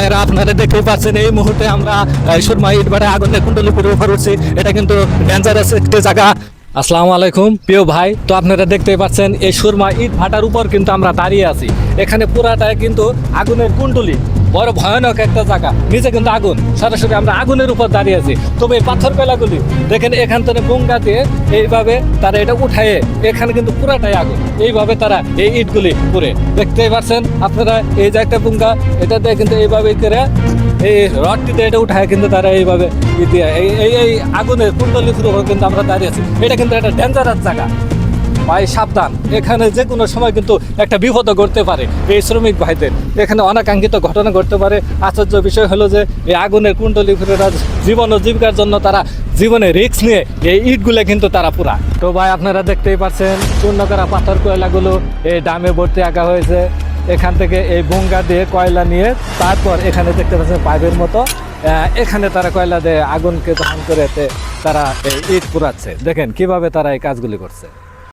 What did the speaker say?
ভাইয়েরা আপনারা দেখতে পাচ্ছেন এই মুহূর্তে আমরা সুরমা ইট ভাটা আগুনের কুণ্ডলীপুরের উপর উঠছি। এটা কিন্তু ডেঞ্জারাস একটি জায়গা। আসসালামু আলাইকুম প্রিয় ভাই, তো আপনারা দেখতে পাচ্ছেন এই সুরমা ইট ভাটার উপর কিন্তু আমরা দাঁড়িয়ে আছি। এখানে পুরাটাই কিন্তু আগুনের কুণ্ডলী, বড় ভয়ানক একটা জায়গা। নিচে কিন্তু আগুন, সরাসরি আমরা আগুনের উপর দাঁড়িয়ে আছি। তবে এই পাথর কয়লাগুলি দেখেন, এখান থেকে বুঙ্গা দিয়ে এইভাবে তারা এটা উঠায়ে, এখানে কিন্তু পুরাটাই আগুন। এইভাবে তারা এই ইটগুলি পুড়ে, দেখতেই পাচ্ছেন আপনারা। এই যে একটা বুঙ্গা, এটা দিয়ে কিন্তু এইভাবে করে এই রডটিতে এটা উঠায় কিন্তু তারা এইভাবে দিয়ে এই আগুনের কুণ্ডলীর উপর কিন্তু আমরা দাঁড়িয়ে আছি। এটা কিন্তু একটা ডেঞ্জারাস জায়গা ভাই, সাবধান। এখানে যে কোনো সময় কিন্তু একটা বিপদ ঘটতে পারে এই শ্রমিক ভাইদের। এখানে অনাকাঙ্ক্ষিত ঘটনা ঘটতে পারে। আশ্চর্য বিষয় হলো যে এই আগুনের কুণ্ডলী ফিরেরা জীবন ও জীবিকার জন্য তারা জীবনে রিস্ক নিয়ে এই ইটগুলো কিন্তু তারা পুরা। তো ভাই আপনারা দেখতেই পাচ্ছেন চূর্ণ করা পাথর কয়লাগুলো এই ডামে ভর্তি আঁকা হয়েছে। এখান থেকে এই বুঙ্গা দিয়ে কয়লা নিয়ে তারপর এখানে দেখতে পাচ্ছেন পাইপের মতো, এখানে তারা কয়লা দিয়ে আগুনকে দহন করে তারা এই ইট পুরাচ্ছে। দেখেন কিভাবে তারা এই কাজগুলি করছে।